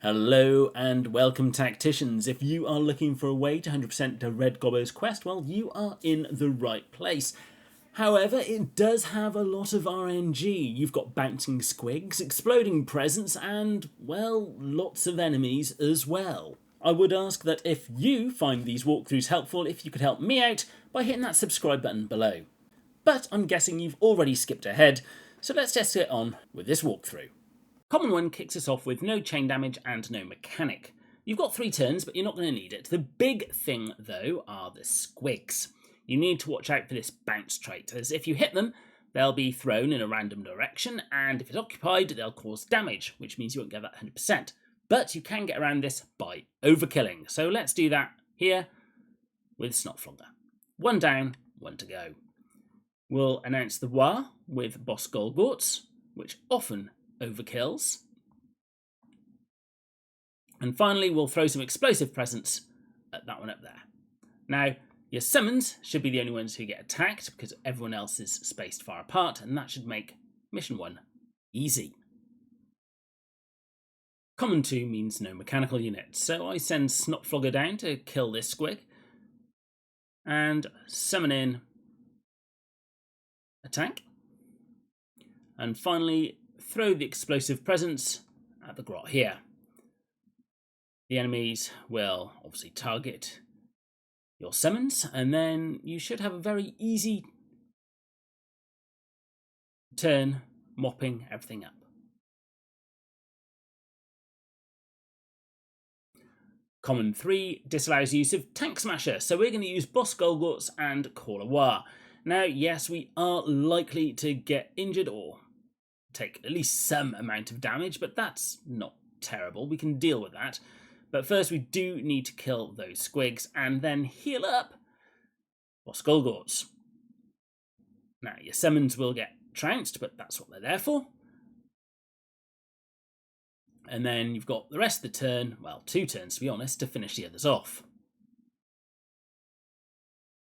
Hello and welcome, tacticians. If you are looking for a way to 100% the Red Gobbos quest, well, you are in the right place. However, it does have a lot of RNG. You've got bouncing squigs, exploding presents, and, well, lots of enemies as well. I would ask that if you find these walkthroughs helpful, if you could help me out by hitting that subscribe button below. But I'm guessing you've already skipped ahead, so let's just get on with this walkthrough. Common 1 kicks us off with no chain damage and no mechanic. You've got 3 turns, but you're not going to need it. The big thing, though, are the squigs. You need to watch out for this bounce trait, as if you hit them, they'll be thrown in a random direction, and if it's occupied, they'll cause damage, which means you won't get that 100%. But you can get around this by overkilling, so let's do that here with Snotflogger. 1 down, 1 to go. We'll announce the Wa with Boss Gobbos, which often overkills. And finally, we'll throw some explosive presents at that one up there. Now, your summons should be the only ones who get attacked because everyone else is spaced far apart, and that should make mission 1 easy. Common 2 means no mechanical units, so I send Snotflogger down to kill this squig and summon in a tank. And finally, throw the explosive presents at the grot here. The enemies will obviously target your summons, and then you should have a very easy turn mopping everything up. Common 3 disallows use of Tank Smasher, so we're going to use Boss Gobbos and Call a Wa. Now, yes, we are likely to get injured or take at least some amount of damage, but that's not terrible. We can deal with that. But first, we do need to kill those squigs and then heal up Boss Gobbos. Now, your summons will get trounced, but that's what they're there for. And then you've got the rest of the turn, well, 2 turns to be honest, to finish the others off.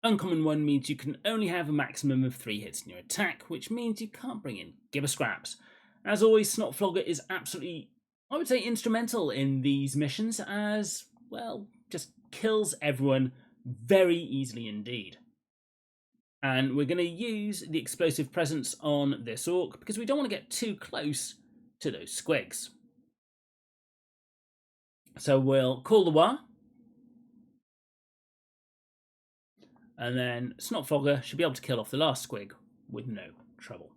Uncommon 1 means you can only have a maximum of 3 hits in your attack, which means you can't bring in Gobbos scraps. As always, Snotflogger is absolutely, I would say, instrumental in these missions as, well, just kills everyone very easily indeed. And we're going to use the explosive presence on this orc because we don't want to get too close to those squigs. So we'll call the Wa. And then Snotflogger should be able to kill off the last squig with no trouble.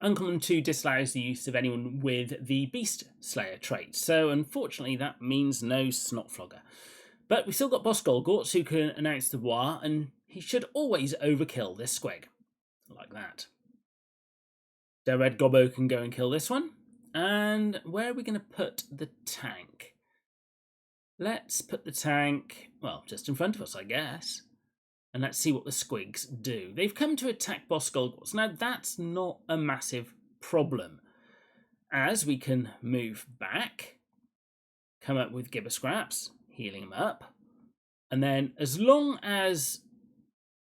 Uncommon 2 disallows the use of anyone with the Beast Slayer trait, so unfortunately that means no Snotflogger. But we've still got Boss Gobbos who can announce the Wa, and he should always overkill this squig. Like that. The Red Gobbo can go and kill this one. And where are we going to put the tank? Let's put the tank, well, just in front of us, I guess. And let's see what the squigs do. They've come to attack Boss Gobbos. Now, that's not a massive problem, as we can move back, come up with Gobbos scraps, healing them up. And then, as long as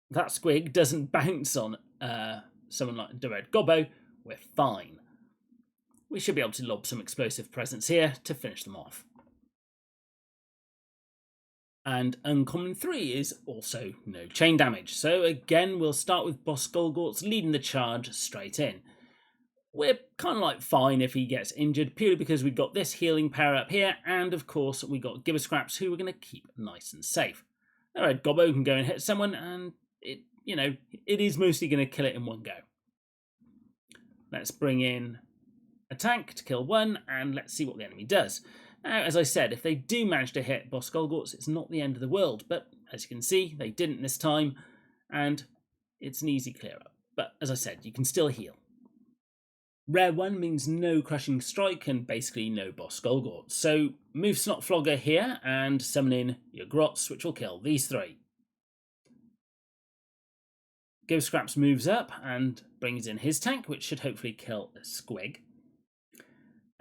that squig doesn't bounce on someone like the Red Gobbo, we're fine. We should be able to lob some explosive presents here to finish them off. And Uncommon 3 is also no chain damage. So again, we'll start with Boss Gobbos leading the charge straight in. We're kind of like fine if he gets injured, purely because we've got this healing power up here, and of course we got Gobbos scraps who we're going to keep nice and safe. All right, Gobbo can go and hit someone, and it is mostly going to kill it in one go. Let's bring in a tank to kill one, and let's see what the enemy does. Now, as I said, if they do manage to hit Boss Gobbos, it's not the end of the world, but as you can see, they didn't this time, and it's an easy clear up. But as I said, you can still heal. Rare 1 means no crushing strike and basically no Boss Gobbos. So move Snotflogger here and summon in your grots, which will kill these 3. Gobbos scraps moves up and brings in his tank, which should hopefully kill a squig.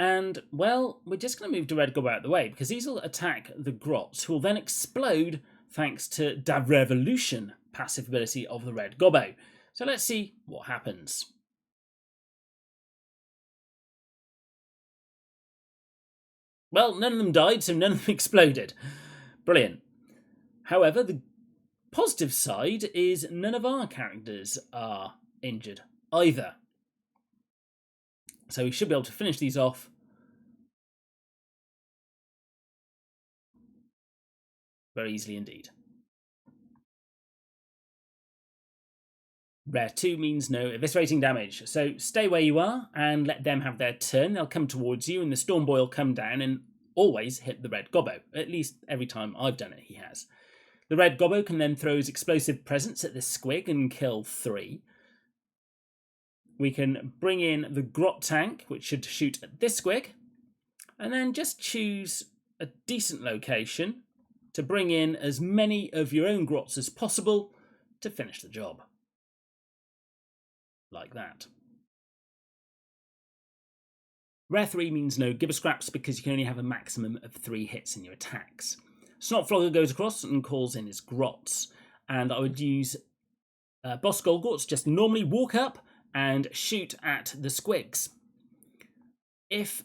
And, well, we're just going to move the Red Gobbo out of the way because these will attack the grots, who will then explode thanks to Da Revolution passive ability of the Red Gobbo. So let's see what happens. Well, none of them died, so none of them exploded. Brilliant. However, the positive side is none of our characters are injured either. So we should be able to finish these off very easily indeed. Rare 2 means no eviscerating damage, so stay where you are and let them have their turn. They'll come towards you and the Storm Boy will come down and always hit the red Gobbo. At least every time I've done it, he has. The red Gobbo can then throw his explosive presence at this squig and kill 3. We can bring in the Grot Tank, which should shoot at this squig, and then just choose a decent location to bring in as many of your own grots as possible to finish the job. Like that. Rare 3 means no Gibber Scraps because you can only have a maximum of 3 hits in your attacks. Snotflogger goes across and calls in his grots, and I would use Boss Golgorts, just normally walk up and shoot at the squigs. If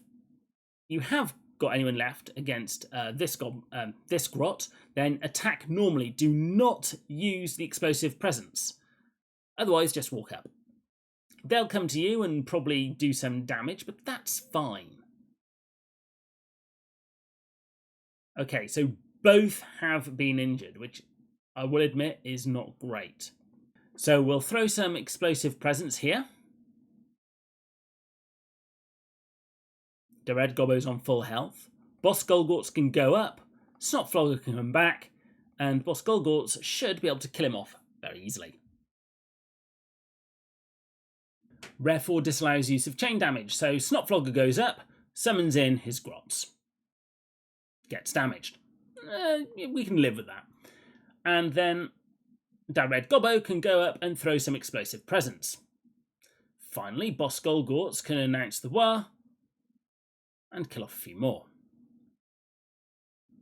you have got anyone left against this grot, then attack normally. Do not use the explosive presence. Otherwise, just walk up. They'll come to you and probably do some damage, but that's fine. Okay, so both have been injured, which I will admit is not great. So we'll throw some explosive presence here. The red Gobbo's on full health. Boss Golgorts can go up, Snotflogger can come back, and Boss Golgorts should be able to kill him off very easily. Rare 4 disallows use of chain damage, so Snotflogger goes up, summons in his grots. Gets damaged. We can live with that. And then that red Gobbo can go up and throw some explosive presence. Finally, Boss Golgorts can announce the war and kill off a few more.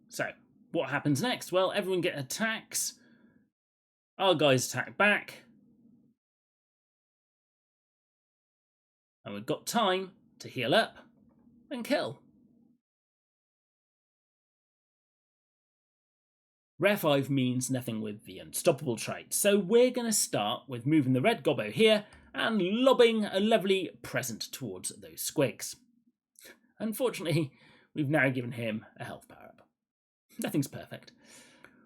So, what happens next? Well, everyone get attacks. Our guys attack back. And we've got time to heal up and kill. Rare 5 means nothing with the Unstoppable trait, so we're going to start with moving the red Gobbo here and lobbing a lovely present towards those squigs. Unfortunately, we've now given him a health power-up. Nothing's perfect.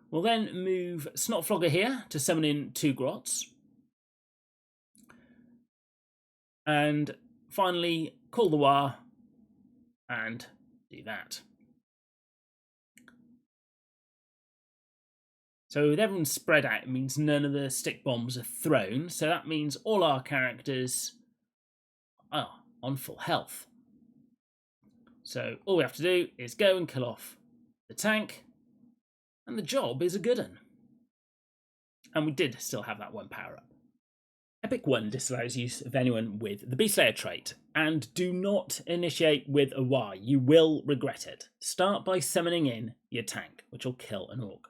We'll then move Snotflogger here to summon in 2 grots. And finally, call the war and do that. So with everyone spread out, it means none of the stick bombs are thrown. So that means all our characters are on full health. So all we have to do is go and kill off the tank, and the job is a good one. And we did still have that 1 power-up. Epic 1 disallows use of anyone with the Beastslayer trait, and do not initiate with a Y. You will regret it. Start by summoning in your tank, which will kill an orc.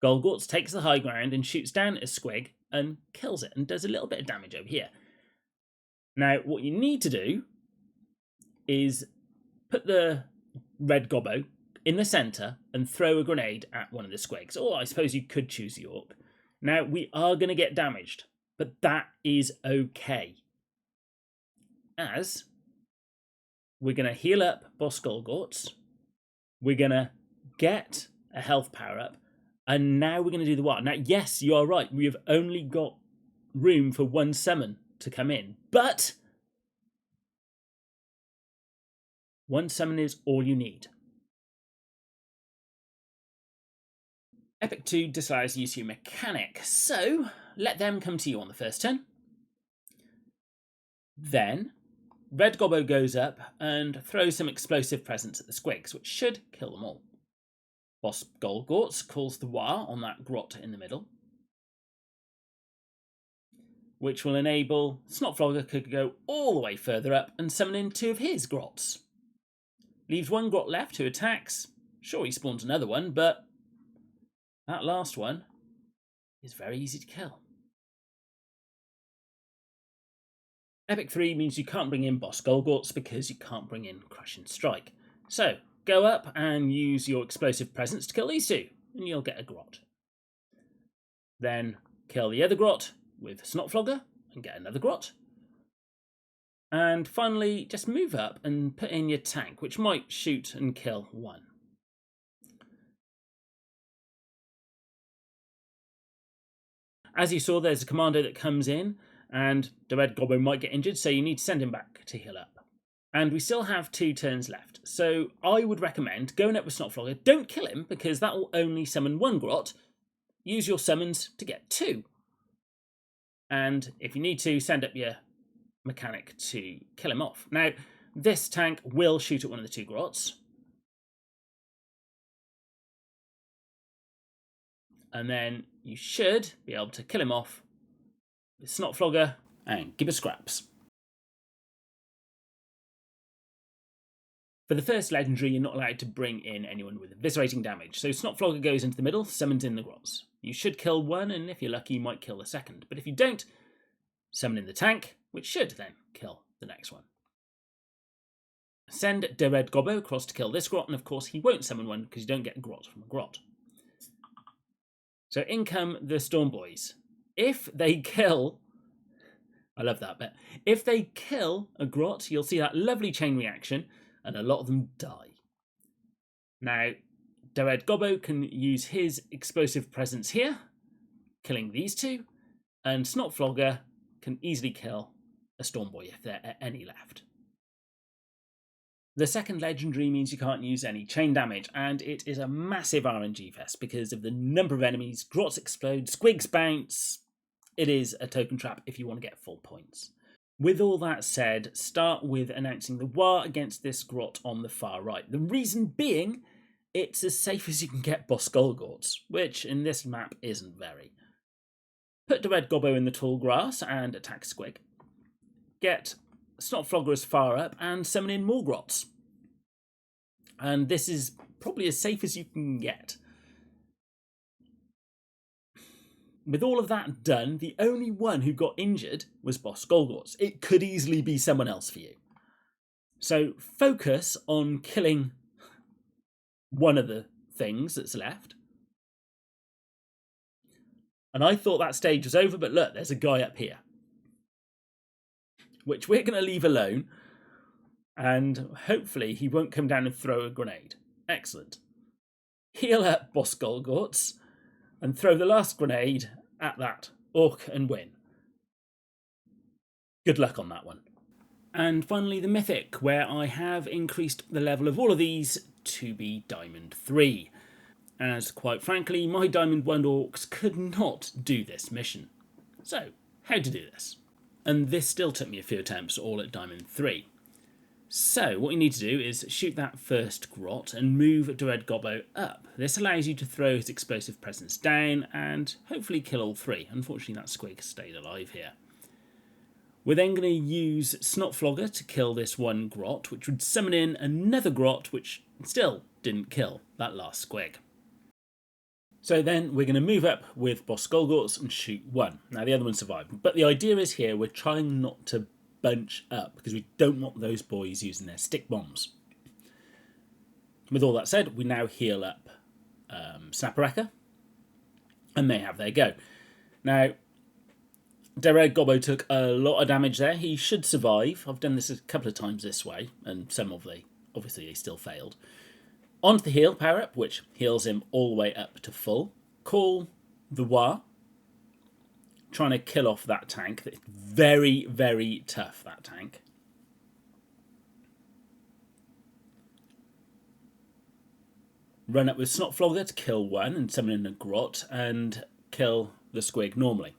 Golgorts takes the high ground and shoots down at a squig and kills it and does a little bit of damage over here. Now, what you need to do is put the red Gobbo in the centre and throw a grenade at one of the squigs. Or I suppose you could choose the orc. Now, we are going to get damaged, but that is okay, as we're going to heal up Boss Golgorts, we're going to get a health power-up, and now we're going to do the what? Now, yes, you are right, we have only got room for 1 summon to come in, but 1 summon is all you need. Epic 2 disallows use of your mechanic, so let them come to you on the first turn. Then red Gobbo goes up and throws some explosive presence at the squigs, which should kill them all. Boss Golgorts calls the war on that grot in the middle, which will enable Snotflogger to go all the way further up and summon in 2 of his grots. Leaves 1 grot left who attacks. Sure, he spawns another one, but that last one is very easy to kill. Epic 3 means you can't bring in Boss Golgorts because you can't bring in Crush and Strike. So, go up and use your explosive presence to kill these two, and you'll get a grot. Then kill the other grot with Snotflogger and get another grot. And finally, just move up and put in your tank, which might shoot and kill one. As you saw, there's a commando that comes in, and the red Gobbo might get injured, so you need to send him back to heal up. And we still have 2 turns left, so I would recommend going up with Snotflogger. Don't kill him, because that will only summon 1 grot. Use your summons to get 2. And if you need to, send up your mechanic to kill him off. Now, this tank will shoot at one of the 2 grots. And then you should be able to kill him off with Snotflogger and Gobbos scraps. For the first legendary, you're not allowed to bring in anyone with eviscerating damage, so Snotflogger goes into the middle, summons in the grots. You should kill one, and if you're lucky, you might kill the second. But if you don't, summon in the tank, which should then kill the next one. Send the red Gobbo across to kill this grot, and of course he won't summon one because you don't get a grot from a grot. So in come the Storm Boys. If they kill, I love that bit, if they kill a grot, you'll see that lovely chain reaction, and a lot of them die. Now, the red Gobbo can use his explosive presence here, killing these 2, and Snotflogger can easily kill a Storm Boy if there are any left. The second legendary means you can't use any chain damage, and it is a massive RNG fest because of the number of enemies. Grots explode, squigs bounce. It is a token trap if you want to get full points. With all that said, start with announcing the war against this grot on the far right. The reason being, it's as safe as you can get boss Golgorts, which in this map isn't very. Put the red Gobbo in the tall grass and attack Squig. Get Snotflogger as far up and summon in more grots. And this is probably as safe as you can get. With all of that done, the only one who got injured was boss Golgorts. It could easily be someone else for you. So focus on killing one of the things that's left. And I thought that stage was over, but look, there's a guy up here, which we're going to leave alone, and hopefully he won't come down and throw a grenade. Excellent. Heal up boss Golgorts and throw the last grenade at that orc and win. Good luck on that one. And finally the Mythic, where I have increased the level of all of these to be Diamond 3. As quite frankly, my Diamond 1 orcs could not do this mission. So, how to do this? And this still took me a few attempts, all at Diamond 3. So, what you need to do is shoot that first grot and move the red Gobbo up. This allows you to throw his explosive presence down and hopefully kill all 3. Unfortunately, that Squig stayed alive here. We're then going to use Snotflogger to kill this one grot, which would summon in another grot, which still didn't kill that last Squig. So then we're going to move up with boss Golgorts and shoot one. Now the other one survived. But the idea is here we're trying not to bunch up because we don't want those boys using their stick bombs. With all that said, we now heal up Snapareka and they have their go. Now, Derek Gobbo took a lot of damage there. He should survive. I've done this a couple of times this way and some of they, obviously they still failed. Onto the heal power-up, which heals him all the way up to full. Call the War. Trying to kill off that tank. It's very, very tough, that tank. Run up with Snotflogger to kill one and summon in a grot and kill the Squig normally.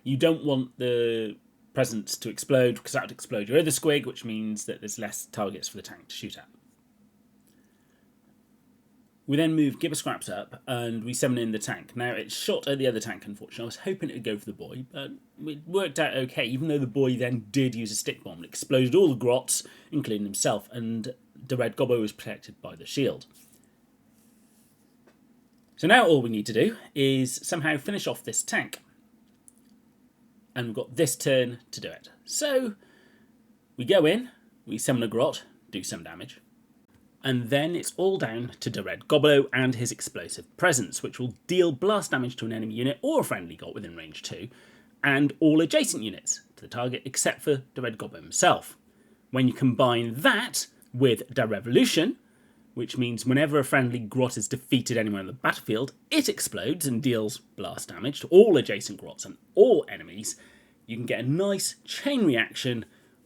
You don't want the presence to explode because that would explode your other Squig, which means that there's less targets for the tank to shoot at. We then move Gobbos scraps up and we summon in the tank. Now it's shot at the other tank, unfortunately. I was hoping it would go for the boy, but it worked out okay, even though the boy then did use a stick bomb. It exploded all the grots, including himself, and the red Gobbo was protected by the shield. So now all we need to do is somehow finish off this tank. And we've got this turn to do it. So we go in, we summon a grot, do some damage. And then it's all down to the Red Gobbo and his explosive presence, which will deal blast damage to an enemy unit or a friendly got within range 2, and all adjacent units to the target except for the Red Gobbo himself. When you combine that with the Revolution, which means whenever a friendly grot is defeated anywhere on the battlefield, it explodes and deals blast damage to all adjacent grots and all enemies, you can get a nice chain reaction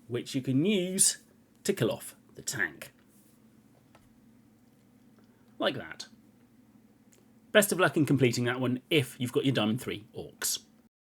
which you can use to kill off the tank. Like that. Best of luck in completing that one if you've got your Diamond 3 orcs.